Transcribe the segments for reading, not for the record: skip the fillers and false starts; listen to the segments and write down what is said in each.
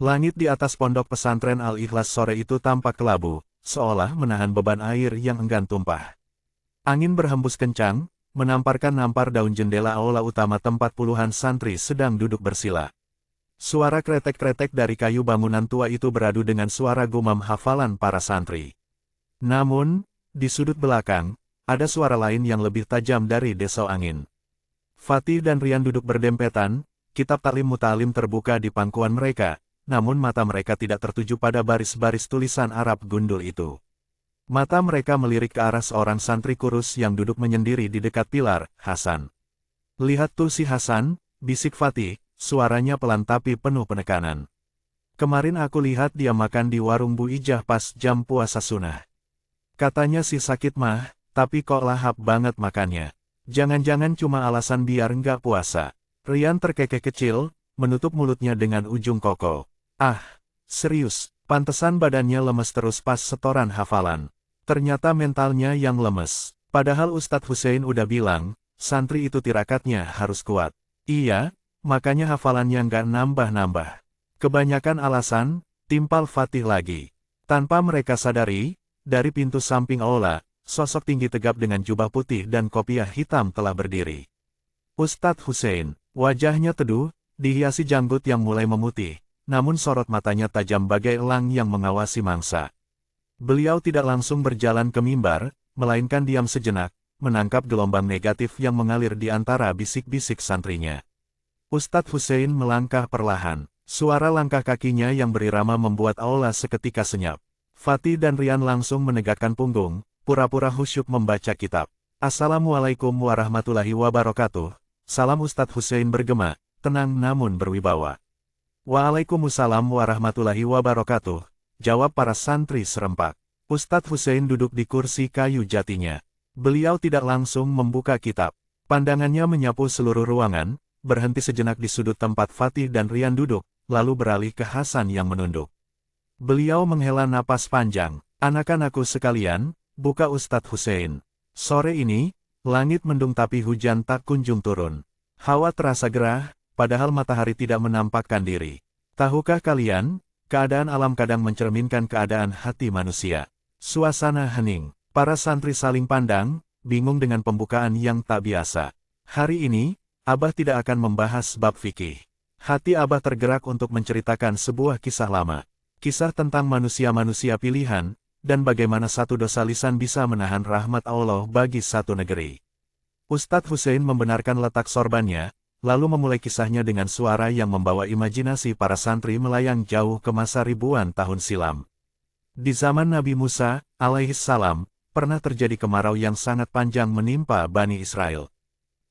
Langit di atas pondok pesantren Al-Ikhlas sore itu tampak kelabu, seolah menahan beban air yang enggan tumpah. Angin berhembus kencang, nampar daun jendela aula utama tempat puluhan santri sedang duduk bersila. Suara kretek-kretek dari kayu bangunan tua itu beradu dengan suara gumam hafalan para santri. Namun, di sudut belakang, ada suara lain yang lebih tajam dari desau angin. Fatih dan Rian duduk berdempetan, kitab taklim mutalim terbuka di pangkuan mereka, namun mata mereka tidak tertuju pada baris-baris tulisan Arab gundul itu. Mata mereka melirik ke arah seorang santri kurus yang duduk menyendiri di dekat pilar, Hasan. "Lihat tuh si Hasan," bisik Fatih, suaranya pelan tapi penuh penekanan. "Kemarin aku lihat dia makan di warung Bu Ijah pas jam puasa sunnah. Katanya si sakit mah, tapi kok lahap banget makannya. Jangan-jangan cuma alasan biar nggak puasa." Rian terkekeh kecil, menutup mulutnya dengan ujung koko. "Ah, serius, pantesan badannya lemes terus pas setoran hafalan. Ternyata mentalnya yang lemes. Padahal Ustadz Hussein udah bilang, santri itu tirakatnya harus kuat." "Iya, makanya hafalannya nggak nambah-nambah." "Kebanyakan alasan," timpal Fatih lagi. Tanpa mereka sadari, dari pintu samping aula, sosok tinggi tegap dengan jubah putih dan kopiah hitam telah berdiri. Ustadz Hussein, wajahnya teduh, dihiasi janggut yang mulai memutih, namun sorot matanya tajam bagai elang yang mengawasi mangsa. Beliau tidak langsung berjalan ke mimbar, melainkan diam sejenak, menangkap gelombang negatif yang mengalir di antara bisik-bisik santrinya. Ustadz Hussein melangkah perlahan. Suara langkah kakinya yang berirama membuat aula seketika senyap. Fatih dan Rian langsung menegakkan punggung, pura-pura khusyuk membaca kitab. "Assalamualaikum warahmatullahi wabarakatuh." Salam Ustadz Hussein bergema, tenang namun berwibawa. "Waalaikumsalam warahmatullahi wabarakatuh," jawab para santri serempak. Ustadz Hussein duduk di kursi kayu jatinya. Beliau tidak langsung membuka kitab. Pandangannya menyapu seluruh ruangan, berhenti sejenak di sudut tempat Fatih dan Rian duduk, lalu beralih ke Hasan yang menunduk. Beliau menghela napas panjang. "Anak-anakku sekalian," buka Ustadz Hussein. "Sore ini, langit mendung tapi hujan tak kunjung turun. Hawa terasa gerah, padahal matahari tidak menampakkan diri. Tahukah kalian, keadaan alam kadang mencerminkan keadaan hati manusia." Suasana hening. Para santri saling pandang, bingung dengan pembukaan yang tak biasa. Hari ini, Abah tidak akan membahas bab fikih. Hati Abah tergerak untuk menceritakan sebuah kisah lama. Kisah tentang manusia-manusia pilihan, dan bagaimana satu dosa lisan bisa menahan rahmat Allah bagi satu negeri. Ustadz Hussein membenarkan letak sorbannya, lalu memulai kisahnya dengan suara yang membawa imajinasi para santri melayang jauh ke masa ribuan tahun silam. Di zaman Nabi Musa, alaihissalam, pernah terjadi kemarau yang sangat panjang menimpa Bani Israel.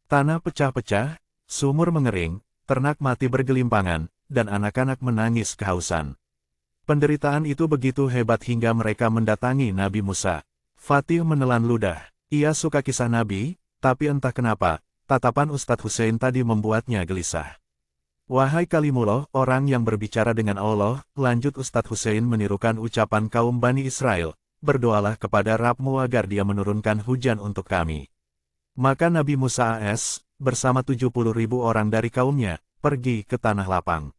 Tanah pecah-pecah, sumur mengering, ternak mati bergelimpangan, dan anak-anak menangis kehausan. Penderitaan itu begitu hebat hingga mereka mendatangi Nabi Musa. Fatih menelan ludah. Ia suka kisah Nabi, tapi entah kenapa, tatapan Ustadz Hussein tadi membuatnya gelisah. "Wahai kalimullah, orang yang berbicara dengan Allah," lanjut Ustadz Hussein menirukan ucapan kaum Bani Israel, "berdoalah kepada Rabbmu agar dia menurunkan hujan untuk kami." Maka Nabi Musa AS, bersama 70.000 orang dari kaumnya, pergi ke tanah lapang.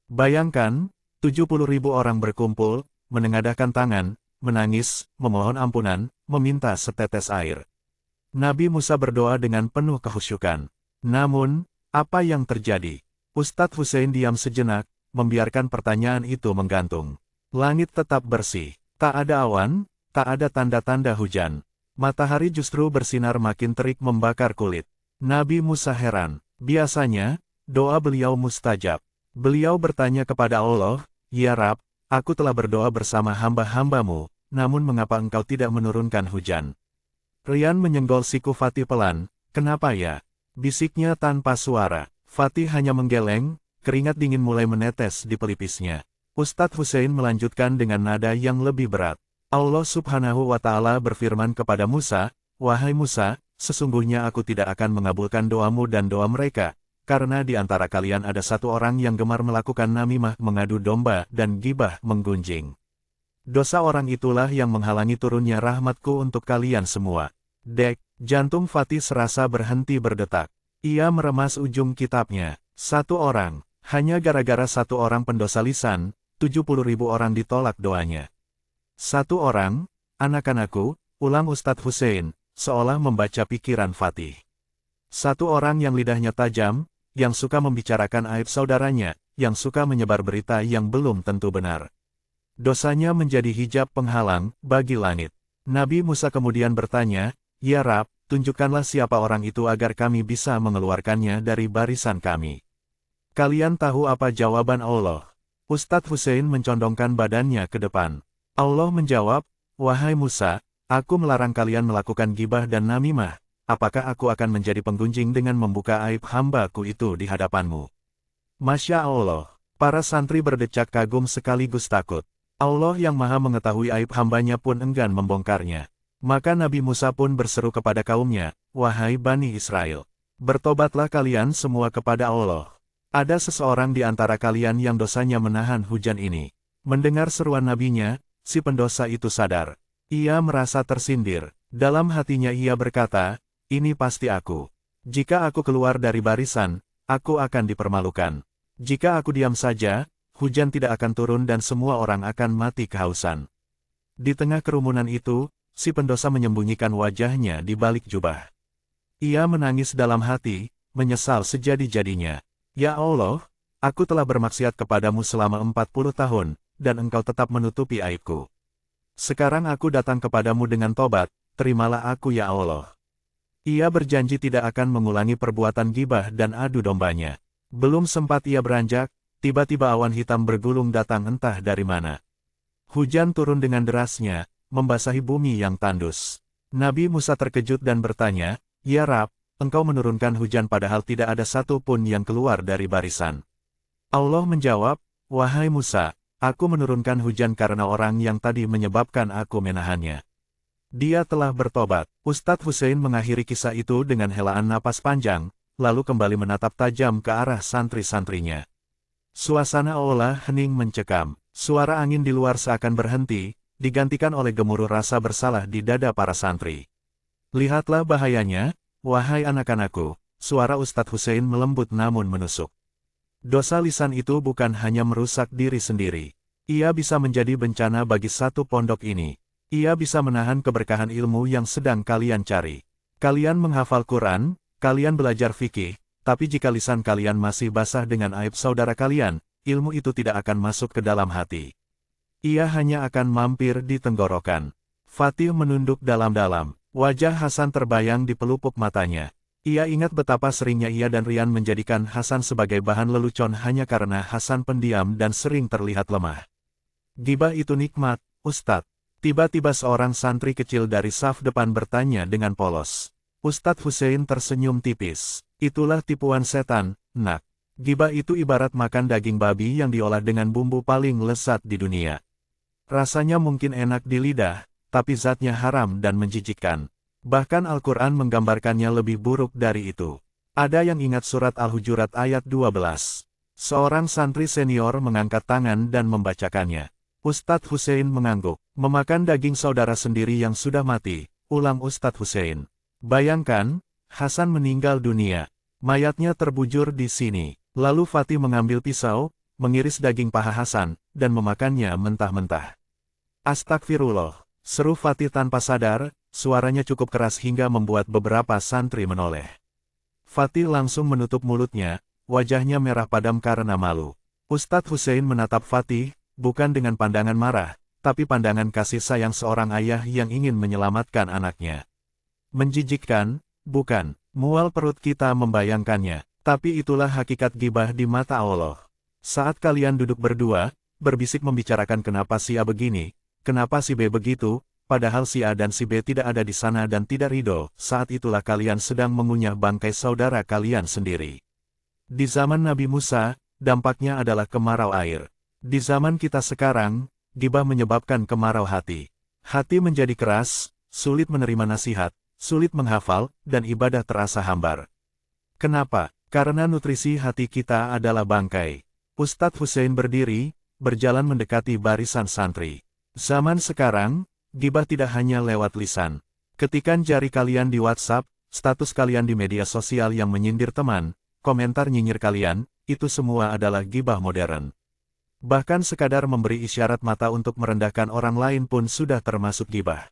Bayangkan, 70.000 orang berkumpul, menengadahkan tangan, menangis, memohon ampunan, meminta setetes air. Nabi Musa berdoa dengan penuh kehusyukan. Namun, apa yang terjadi? Ustadz Hussein diam sejenak, membiarkan pertanyaan itu menggantung. Langit tetap bersih, tak ada awan, tak ada tanda-tanda hujan. Matahari justru bersinar makin terik membakar kulit. Nabi Musa heran. Biasanya, doa beliau mustajab. Beliau bertanya kepada Allah, "Ya Rab, aku telah berdoa bersama hamba-hambamu, namun mengapa engkau tidak menurunkan hujan?" Rian menyenggol siku Fatih pelan. "Kenapa ya?" bisiknya tanpa suara. Fatih hanya menggeleng, keringat dingin mulai menetes di pelipisnya. Ustadz Hussein melanjutkan dengan nada yang lebih berat. Allah subhanahu wa ta'ala berfirman kepada Musa, "Wahai Musa, sesungguhnya aku tidak akan mengabulkan doamu dan doa mereka, karena di antara kalian ada satu orang yang gemar melakukan namimah mengadu domba dan gibah menggunjing. Dosa orang itulah yang menghalangi turunnya rahmatku untuk kalian semua." Dek, jantung Fatih serasa berhenti berdetak. Ia meremas ujung kitabnya. Satu orang, Hanya gara-gara satu orang pendosa lisan, 70.000 orang ditolak doanya. Satu orang, anak-anakku, ulang Ustadz Hussein, seolah membaca pikiran Fatih. Satu orang yang lidahnya tajam, yang suka membicarakan aib saudaranya, yang suka menyebar berita yang belum tentu benar. Dosanya menjadi hijab penghalang bagi langit. Nabi Musa kemudian bertanya, "Ya Rab, tunjukkanlah siapa orang itu agar kami bisa mengeluarkannya dari barisan kami." Kalian tahu apa jawaban Allah? Ustadz Hussein mencondongkan badannya ke depan. Allah menjawab, "Wahai Musa, aku melarang kalian melakukan gibah dan namimah. Apakah aku akan menjadi penggunjing dengan membuka aib hamba-Ku itu di hadapanmu?" Masya Allah, para santri berdecak kagum sekaligus takut. Allah yang maha mengetahui aib hambanya pun enggan membongkarnya. Maka Nabi Musa pun berseru kepada kaumnya, "Wahai Bani Israel, bertobatlah kalian semua kepada Allah. Ada seseorang di antara kalian yang dosanya menahan hujan ini." Mendengar seruan nabinya, si pendosa itu sadar. Ia merasa tersindir. Dalam hatinya ia berkata, "Ini pasti aku. Jika aku keluar dari barisan, aku akan dipermalukan. Jika aku diam saja, hujan tidak akan turun dan semua orang akan mati kehausan." Di tengah kerumunan itu, si pendosa menyembunyikan wajahnya di balik jubah. Ia menangis dalam hati, menyesal sejadi-jadinya. "Ya Allah, aku telah bermaksiat kepadamu selama 40 tahun, dan engkau tetap menutupi aibku. Sekarang aku datang kepadamu dengan tobat, terimalah aku ya Allah." Ia berjanji tidak akan mengulangi perbuatan gibah dan adu dombanya. Belum sempat ia beranjak, tiba-tiba awan hitam bergulung datang entah dari mana. Hujan turun dengan derasnya, membasahi bumi yang tandus. Nabi Musa terkejut dan bertanya, "Ya Rab, engkau menurunkan hujan padahal tidak ada satu pun yang keluar dari barisan." Allah menjawab, "Wahai Musa, aku menurunkan hujan karena orang yang tadi menyebabkan aku menahannya. Dia telah bertobat." Ustadz Hussein mengakhiri kisah itu dengan helaan napas panjang, lalu kembali menatap tajam ke arah santri-santrinya. Suasana olah hening mencekam. Suara angin di luar seakan berhenti, digantikan oleh gemuruh rasa bersalah di dada para santri. "Lihatlah bahayanya, wahai anak-anakku," suara Ustadz Hussein melembut namun menusuk. "Dosa lisan itu bukan hanya merusak diri sendiri. Ia bisa menjadi bencana bagi satu pondok ini. Ia bisa menahan keberkahan ilmu yang sedang kalian cari. Kalian menghafal Quran, kalian belajar fikih, tapi jika lisan kalian masih basah dengan aib saudara kalian, ilmu itu tidak akan masuk ke dalam hati. Ia hanya akan mampir di tenggorokan." Fatih menunduk dalam-dalam. Wajah Hasan terbayang di pelupuk matanya. Ia ingat betapa seringnya ia dan Rian menjadikan Hasan sebagai bahan lelucon hanya karena Hasan pendiam dan sering terlihat lemah. "Gibah itu nikmat, Ustadz." Tiba-tiba seorang santri kecil dari saf depan bertanya dengan polos. Ustadz Hussein tersenyum tipis. "Itulah tipuan setan, nak. Gibah itu ibarat makan daging babi yang diolah dengan bumbu paling lezat di dunia. Rasanya mungkin enak di lidah, tapi zatnya haram dan menjijikkan. Bahkan Al-Quran menggambarkannya lebih buruk dari itu. Ada yang ingat surat Al-Hujurat ayat 12. Seorang santri senior mengangkat tangan dan membacakannya. Ustadz Hussein mengangguk. "Memakan daging saudara sendiri yang sudah mati," ulang Ustadz Hussein. "Bayangkan, Hasan meninggal dunia. Mayatnya terbujur di sini." Lalu Fatih mengambil pisau, mengiris daging paha Hasan, dan memakannya mentah-mentah. "Astagfirullah," seru Fatih tanpa sadar, suaranya cukup keras hingga membuat beberapa santri menoleh. Fatih langsung menutup mulutnya, wajahnya merah padam karena malu. Ustadz Hussein menatap Fatih, bukan dengan pandangan marah, tapi pandangan kasih sayang seorang ayah yang ingin menyelamatkan anaknya. "Menjijikkan, bukan?" Mual perut kita membayangkannya, tapi itulah hakikat gibah di mata Allah. Saat kalian duduk berdua, berbisik membicarakan kenapa si A begini, kenapa si B begitu, padahal si A dan si B tidak ada di sana dan tidak ridho, saat itulah kalian sedang mengunyah bangkai saudara kalian sendiri. Di zaman Nabi Musa, dampaknya adalah kemarau air. Di zaman kita sekarang, gibah menyebabkan kemarau hati. Hati menjadi keras, sulit menerima nasihat, sulit menghafal, dan ibadah terasa hambar. Kenapa? Karena nutrisi hati kita adalah bangkai. Ustadz Hussein berdiri, berjalan mendekati barisan santri. Zaman sekarang, gibah tidak hanya lewat lisan. Ketikan jari kalian di WhatsApp, status kalian di media sosial yang menyindir teman, komentar nyinyir kalian, itu semua adalah gibah modern. Bahkan sekadar memberi isyarat mata untuk merendahkan orang lain pun sudah termasuk gibah.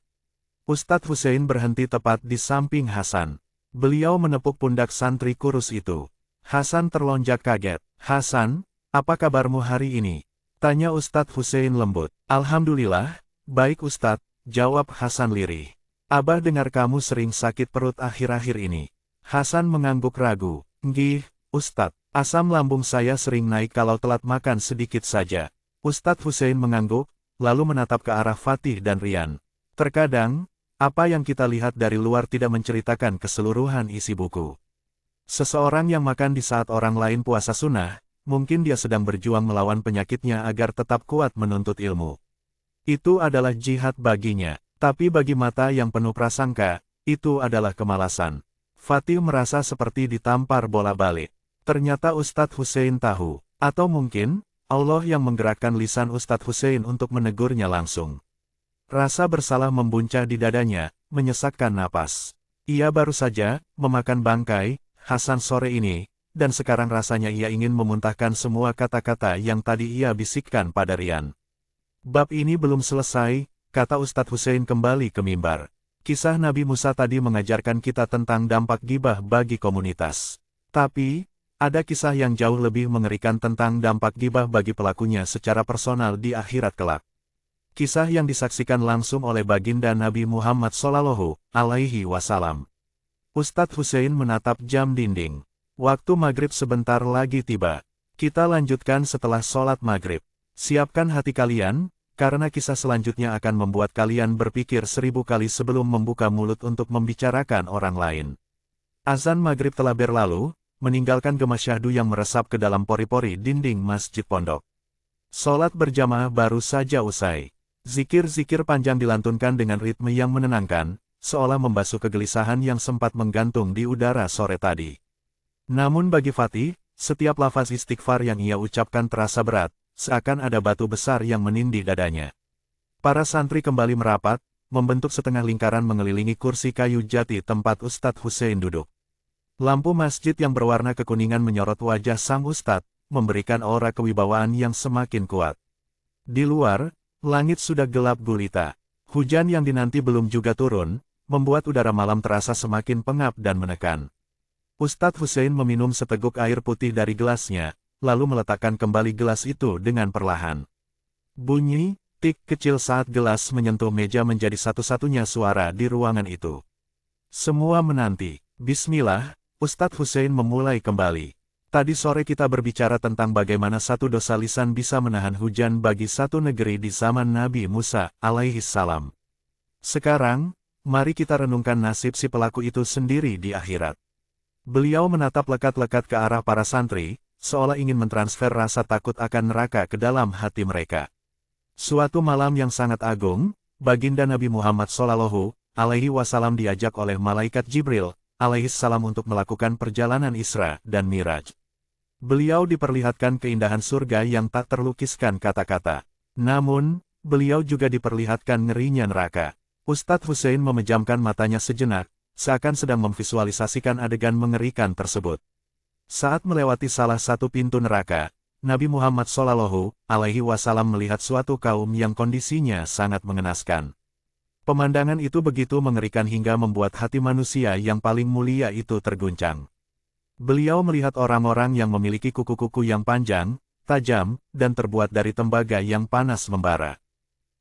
Ustadz Hussein berhenti tepat di samping Hasan. Beliau menepuk pundak santri kurus itu. Hasan terlonjak kaget. "Hasan, apa kabarmu hari ini?" tanya Ustadz Hussein lembut. "Alhamdulillah, baik Ustadz," jawab Hasan lirih. "Abah dengar kamu sering sakit perut akhir-akhir ini." Hasan mengangguk ragu. "Nggih, Ustadz, asam lambung saya sering naik kalau telat makan sedikit saja." Ustadz Hussein mengangguk, lalu menatap ke arah Fatih dan Rian. "Terkadang, apa yang kita lihat dari luar tidak menceritakan keseluruhan isi buku. Seseorang yang makan di saat orang lain puasa sunnah, mungkin dia sedang berjuang melawan penyakitnya agar tetap kuat menuntut ilmu. Itu adalah jihad baginya, tapi bagi mata yang penuh prasangka, itu adalah kemalasan." Fatih merasa seperti ditampar bola balik. Ternyata Ustadz Hussein tahu, atau mungkin, Allah yang menggerakkan lisan Ustadz Hussein untuk menegurnya langsung. Rasa bersalah membuncah di dadanya, menyesakkan napas. Ia baru saja memakan bangkai Hasan sore ini, dan sekarang rasanya ia ingin memuntahkan semua kata-kata yang tadi ia bisikkan pada Rian. "Bab ini belum selesai," kata Ustadz Hussein kembali ke mimbar. "Kisah Nabi Musa tadi mengajarkan kita tentang dampak gibah bagi komunitas. Tapi, ada kisah yang jauh lebih mengerikan tentang dampak gibah bagi pelakunya secara personal di akhirat kelak. Kisah yang disaksikan langsung oleh baginda Nabi Muhammad Shallallahu Alaihi Wasallam." Ustadz Hussein menatap jam dinding. "Waktu maghrib sebentar lagi tiba. Kita lanjutkan setelah sholat maghrib. Siapkan hati kalian, karena kisah selanjutnya akan membuat kalian berpikir 1000 kali sebelum membuka mulut untuk membicarakan orang lain." Azan maghrib telah berlalu, meninggalkan gema syahdu yang meresap ke dalam pori-pori dinding masjid pondok. Sholat berjamaah baru saja usai. Zikir-zikir panjang dilantunkan dengan ritme yang menenangkan, seolah membasuh kegelisahan yang sempat menggantung di udara sore tadi. Namun bagi Fatih, setiap lafaz istighfar yang ia ucapkan terasa berat, seakan ada batu besar yang menindih dadanya. Para santri kembali merapat, membentuk setengah lingkaran mengelilingi kursi kayu jati tempat Ustadz Hussein duduk. Lampu masjid yang berwarna kekuningan menyorot wajah sang Ustadz, memberikan aura kewibawaan yang semakin kuat. Di luar, langit sudah gelap gulita. Hujan yang dinanti belum juga turun, membuat udara malam terasa semakin pengap dan menekan. Ustadz Hussein meminum seteguk air putih dari gelasnya, lalu meletakkan kembali gelas itu dengan perlahan. Bunyi tik kecil saat gelas menyentuh meja menjadi satu-satunya suara di ruangan itu. Semua menanti. "Bismillah," Ustadz Hussein memulai kembali. "Tadi sore kita berbicara tentang bagaimana satu dosa lisan bisa menahan hujan bagi satu negeri di zaman Nabi Musa alaihi salam. Sekarang, mari kita renungkan nasib si pelaku itu sendiri di akhirat." Beliau menatap lekat-lekat ke arah para santri, seolah ingin mentransfer rasa takut akan neraka ke dalam hati mereka. Suatu malam yang sangat agung, baginda Nabi Muhammad Shallallahu Alaihi Wasallam diajak oleh malaikat Jibril alaihi salam untuk melakukan perjalanan Isra dan Miraj. Beliau diperlihatkan keindahan surga yang tak terlukiskan kata-kata. Namun, beliau juga diperlihatkan ngerinya neraka. Ustadz Hussein memejamkan matanya sejenak, seakan sedang memvisualisasikan adegan mengerikan tersebut. Saat melewati salah satu pintu neraka, Nabi Muhammad Shallallahu Alaihi Wasallam melihat suatu kaum yang kondisinya sangat mengenaskan. Pemandangan itu begitu mengerikan hingga membuat hati manusia yang paling mulia itu terguncang. Beliau melihat orang-orang yang memiliki kuku-kuku yang panjang, tajam, dan terbuat dari tembaga yang panas membara.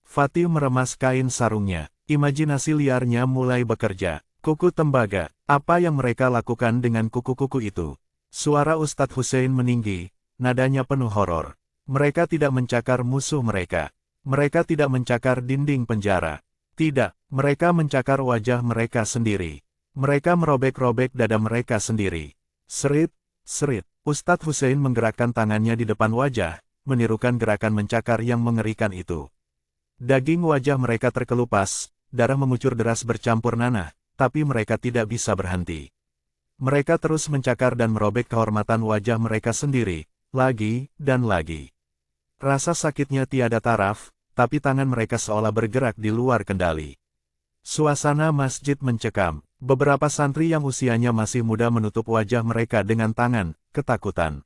Fatih meremas kain sarungnya. Imajinasi liarnya mulai bekerja. Kuku tembaga, apa yang mereka lakukan dengan kuku-kuku itu? Suara Ustadz Hussein meninggi, nadanya penuh horor. Mereka tidak mencakar musuh mereka. Mereka tidak mencakar dinding penjara. Tidak, mereka mencakar wajah mereka sendiri. Mereka merobek-robek dada mereka sendiri. Serit, serit. Ustadz Hussein menggerakkan tangannya di depan wajah, menirukan gerakan mencakar yang mengerikan itu. Daging wajah mereka terkelupas, darah mengucur deras bercampur nanah, tapi mereka tidak bisa berhenti. Mereka terus mencakar dan merobek kehormatan wajah mereka sendiri, lagi dan lagi. Rasa sakitnya tiada taraf, tapi tangan mereka seolah bergerak di luar kendali. Suasana masjid mencekam. Beberapa santri yang usianya masih muda menutup wajah mereka dengan tangan, ketakutan.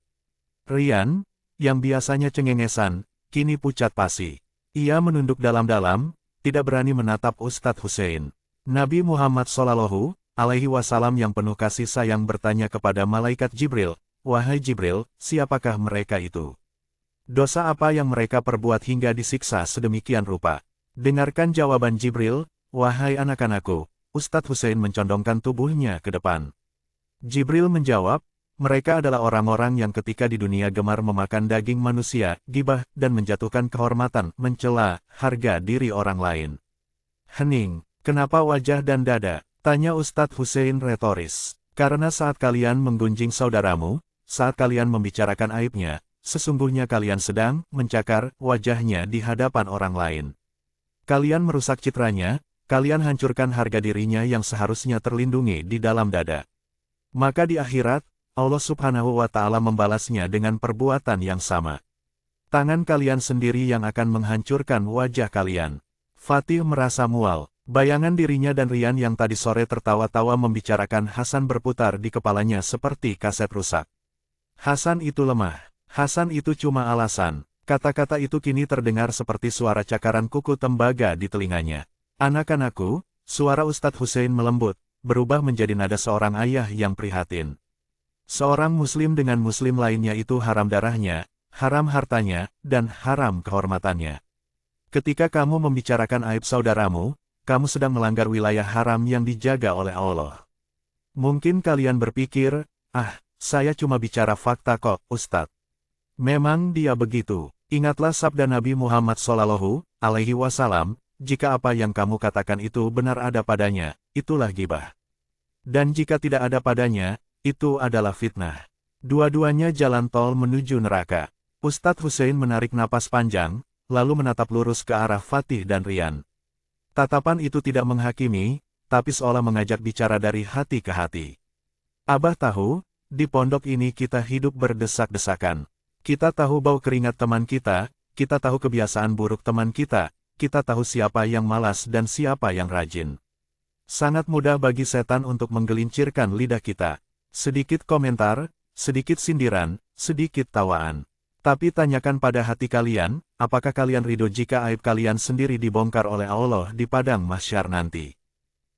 Rian, yang biasanya cengengesan, kini pucat pasi. Ia menunduk dalam-dalam, tidak berani menatap Ustadz Hussein. Nabi Muhammad Shallallahu Alaihi Wasallam yang penuh kasih sayang bertanya kepada malaikat Jibril, "Wahai Jibril, siapakah mereka itu? Dosa apa yang mereka perbuat hingga disiksa sedemikian rupa?" Dengarkan jawaban Jibril, "Wahai anak-anakku." Ustadz Hussein mencondongkan tubuhnya ke depan. Jibril menjawab, "Mereka adalah orang-orang yang ketika di dunia gemar memakan daging manusia, gibah, dan menjatuhkan kehormatan, mencela, harga diri orang lain." "Hening, kenapa wajah dan dada?" tanya Ustadz Hussein retoris. "Karena saat kalian menggunjing saudaramu, saat kalian membicarakan aibnya, sesungguhnya kalian sedang mencakar wajahnya di hadapan orang lain. Kalian merusak citranya, kalian hancurkan harga dirinya yang seharusnya terlindungi di dalam dada. Maka di akhirat, Allah Subhanahu wa Ta'ala membalasnya dengan perbuatan yang sama. Tangan kalian sendiri yang akan menghancurkan wajah kalian." Fatih merasa mual. Bayangan dirinya dan Rian yang tadi sore tertawa-tawa membicarakan Hasan berputar di kepalanya seperti kaset rusak. Hasan itu lemah. Hasan itu cuma alasan. Kata-kata itu kini terdengar seperti suara cakaran kuku tembaga di telinganya. "Anak-anakku," suara Ustadz Hussein melembut, berubah menjadi nada seorang ayah yang prihatin. "Seorang muslim dengan muslim lainnya itu haram darahnya, haram hartanya, dan haram kehormatannya. Ketika kamu membicarakan aib saudaramu, kamu sedang melanggar wilayah haram yang dijaga oleh Allah. Mungkin kalian berpikir, saya cuma bicara fakta kok, Ustadz." Memang dia begitu. Ingatlah sabda Nabi Muhammad Shallallahu Alaihi Wasallam, "Jika apa yang kamu katakan itu benar ada padanya, itulah gibah. Dan jika tidak ada padanya, itu adalah fitnah." Dua-duanya jalan tol menuju neraka. Ustadz Hussein menarik napas panjang, lalu menatap lurus ke arah Fatih dan Rian. Tatapan itu tidak menghakimi, tapi seolah mengajak bicara dari hati ke hati. "Abah tahu, di pondok ini kita hidup berdesak-desakan. Kita tahu bau keringat teman kita tahu kebiasaan buruk teman kita tahu siapa yang malas dan siapa yang rajin. Sangat mudah bagi setan untuk menggelincirkan lidah kita. Sedikit komentar, sedikit sindiran, sedikit tawaan. Tapi tanyakan pada hati kalian, apakah kalian ridho jika aib kalian sendiri dibongkar oleh Allah di padang mahsyar nanti?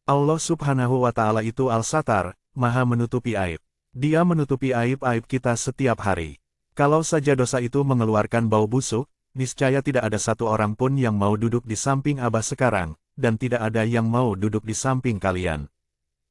Allah Subhanahu wa Ta'ala itu Al-Satar, Maha menutupi aib. Dia menutupi aib-aib kita setiap hari. Kalau saja dosa itu mengeluarkan bau busuk, niscaya tidak ada satu orang pun yang mau duduk di samping Abah sekarang, dan tidak ada yang mau duduk di samping kalian.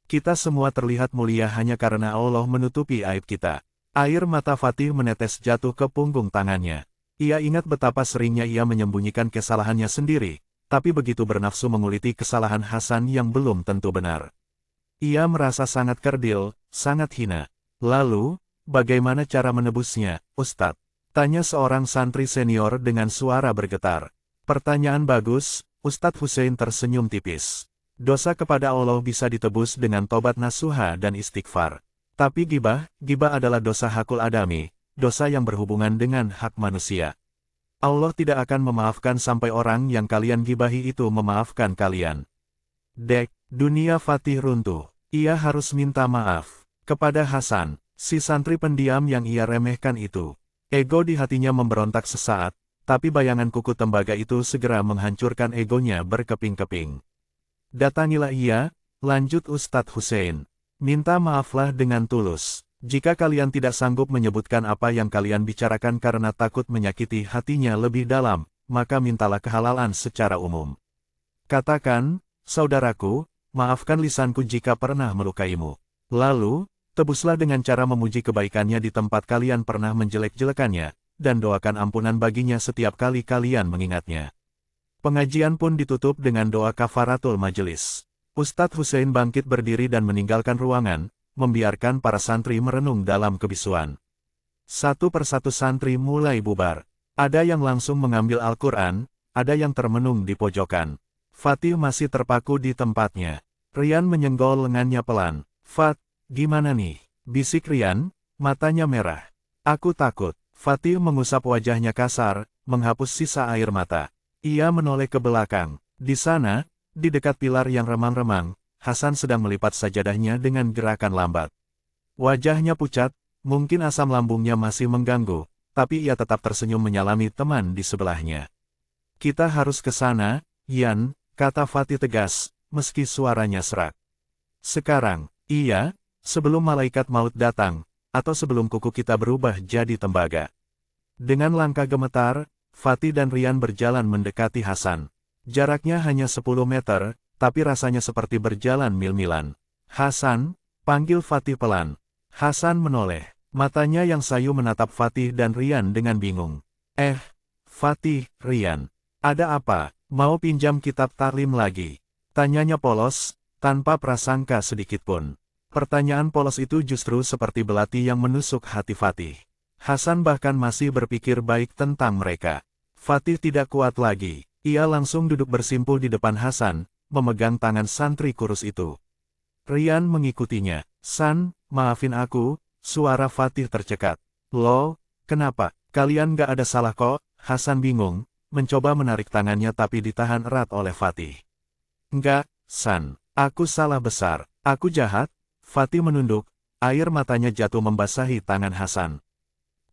Kita semua terlihat mulia hanya karena Allah menutupi aib kita." Air mata Fatih menetes jatuh ke punggung tangannya. Ia ingat betapa seringnya ia menyembunyikan kesalahannya sendiri, tapi begitu bernafsu menguliti kesalahan Hasan yang belum tentu benar. Ia merasa sangat kerdil, sangat hina. "Lalu, bagaimana cara menebusnya, Ustadz?" tanya seorang santri senior dengan suara bergetar. "Pertanyaan bagus," Ustadz Hussein tersenyum tipis. "Dosa kepada Allah bisa ditebus dengan tobat nasuha dan istighfar. Tapi gibah adalah dosa hakul adami, dosa yang berhubungan dengan hak manusia. Allah tidak akan memaafkan sampai orang yang kalian gibahi itu memaafkan kalian." Dek, dunia Fatih runtuh. Ia harus minta maaf kepada Hasan, si santri pendiam yang ia remehkan itu. Ego di hatinya memberontak sesaat, tapi bayangan kuku tembaga itu segera menghancurkan egonya berkeping-keping. "Datangilah ia," lanjut Ustadz Hussein. "Minta maaflah dengan tulus. Jika kalian tidak sanggup menyebutkan apa yang kalian bicarakan karena takut menyakiti hatinya lebih dalam, maka mintalah kehalalan secara umum. Katakan, 'Saudaraku, maafkan lisanku jika pernah melukaimu.' Lalu, tebuslah dengan cara memuji kebaikannya di tempat kalian pernah menjelek-jelekannya, dan doakan ampunan baginya setiap kali kalian mengingatnya." Pengajian pun ditutup dengan doa kafaratul majelis. Ustadz Hussein bangkit berdiri dan meninggalkan ruangan, membiarkan para santri merenung dalam kebisuan. Satu persatu santri mulai bubar. Ada yang langsung mengambil Al-Quran, ada yang termenung di pojokan. Fatih masih terpaku di tempatnya. Rian menyenggol lengannya pelan. "Fat, gimana nih?" bisik Rian, matanya merah. "Aku takut." Fatih mengusap wajahnya kasar, menghapus sisa air mata. Ia menoleh ke belakang. Di sana, Di dekat pilar yang remang-remang, Hasan sedang melipat sajadahnya dengan gerakan lambat. Wajahnya pucat, mungkin asam lambungnya masih mengganggu, tapi ia tetap tersenyum menyalami teman di sebelahnya. Kita harus ke sana, Yan, kata Fatih tegas, meski suaranya serak. Sekarang, iya, sebelum malaikat maut datang, atau sebelum kuku kita berubah jadi tembaga. Dengan langkah gemetar, Fatih dan Rian berjalan mendekati Hasan. Jaraknya hanya 10 meter, tapi rasanya seperti berjalan mil-milan. Hasan, panggil Fatih pelan. Hasan menoleh. Matanya yang sayu menatap Fatih dan Rian dengan bingung. Fatih, Rian. Ada apa? Mau pinjam kitab taklim lagi? Tanyanya polos, tanpa prasangka sedikitpun. Pertanyaan polos itu justru seperti belati yang menusuk hati Fatih. Hasan bahkan masih berpikir baik tentang mereka. Fatih tidak kuat lagi. Ia langsung duduk bersimpul di depan Hasan, memegang tangan santri kurus itu. Rian mengikutinya. San, maafin aku, suara Fatih tercekat. Loh, kenapa? Kalian gak ada salah kok? Hasan bingung, mencoba menarik tangannya tapi ditahan erat oleh Fatih. Enggak, San, aku salah besar. Aku jahat. Fatih menunduk, air matanya jatuh membasahi tangan Hasan.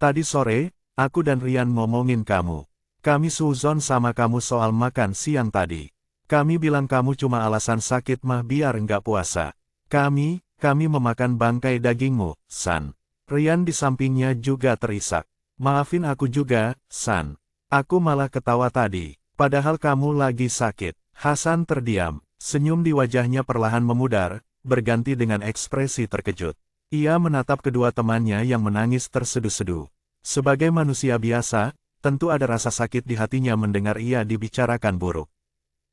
Tadi sore, aku dan Rian ngomongin kamu. Kami suzon sama kamu soal makan siang tadi. Kami bilang kamu cuma alasan sakit mah biar nggak puasa. Kami memakan bangkai dagingmu, San. Rian di sampingnya juga terisak. Maafin aku juga, San. Aku malah ketawa tadi, padahal kamu lagi sakit. Hasan terdiam, senyum di wajahnya perlahan memudar, berganti dengan ekspresi terkejut. Ia menatap kedua temannya yang menangis terseduh-seduh. Sebagai manusia biasa, tentu ada rasa sakit di hatinya mendengar ia dibicarakan buruk.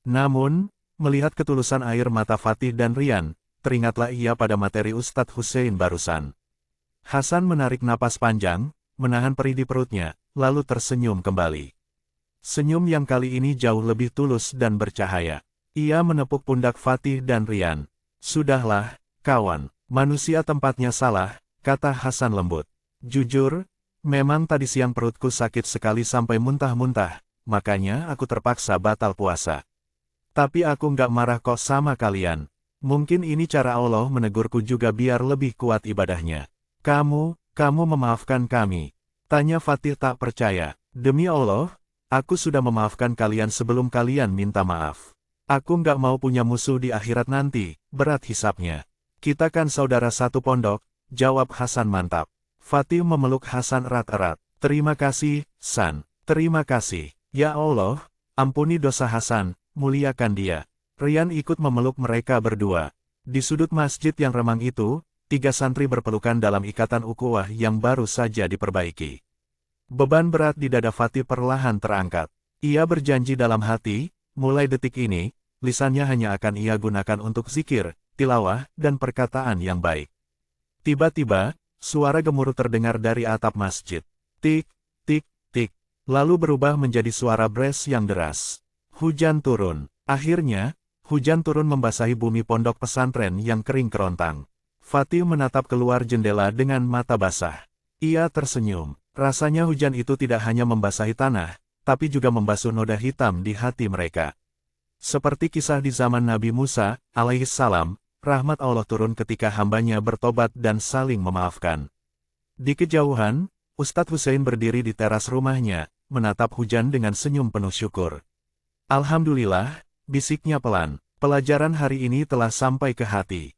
Namun, melihat ketulusan air mata Fatih dan Rian, teringatlah ia pada materi Ustadz Hussein barusan. Hasan menarik napas panjang, menahan perih di perutnya, lalu tersenyum kembali. Senyum yang kali ini jauh lebih tulus dan bercahaya. Ia menepuk pundak Fatih dan Rian. Sudahlah, kawan, manusia tempatnya salah, kata Hasan lembut. Jujur, memang tadi siang perutku sakit sekali sampai muntah-muntah, makanya aku terpaksa batal puasa. Tapi aku nggak marah kok sama kalian. Mungkin ini cara Allah menegurku juga biar lebih kuat ibadahnya. Kamu memaafkan kami? Tanya Fatih tak percaya. Demi Allah, aku sudah memaafkan kalian sebelum kalian minta maaf. Aku nggak mau punya musuh di akhirat nanti, berat hisapnya. Kita kan saudara satu pondok, jawab Hasan mantap. Fatih memeluk Hasan erat-erat. Terima kasih, San. Terima kasih. Ya Allah, ampuni dosa Hasan, muliakan dia. Rian ikut memeluk mereka berdua. Di sudut masjid yang remang itu, 3 santri berpelukan dalam ikatan ukhuwah yang baru saja diperbaiki. Beban berat di dada Fatih perlahan terangkat. Ia berjanji dalam hati, mulai detik ini, lisannya hanya akan ia gunakan untuk zikir, tilawah, dan perkataan yang baik. Tiba-tiba, suara gemuruh terdengar dari atap masjid. Tik, tik, tik. Lalu berubah menjadi suara bres yang deras. Hujan turun. Akhirnya, hujan turun membasahi bumi pondok pesantren yang kering kerontang. Fatih menatap keluar jendela dengan mata basah. Ia tersenyum. Rasanya hujan itu tidak hanya membasahi tanah, tapi juga membasuh noda hitam di hati mereka. Seperti kisah di zaman Nabi Musa, alaihissalam, rahmat Allah turun ketika hambanya bertobat dan saling memaafkan. Di kejauhan, Ustadz Hussein berdiri di teras rumahnya, menatap hujan dengan senyum penuh syukur. Alhamdulillah, bisiknya pelan, pelajaran hari ini telah sampai ke hati.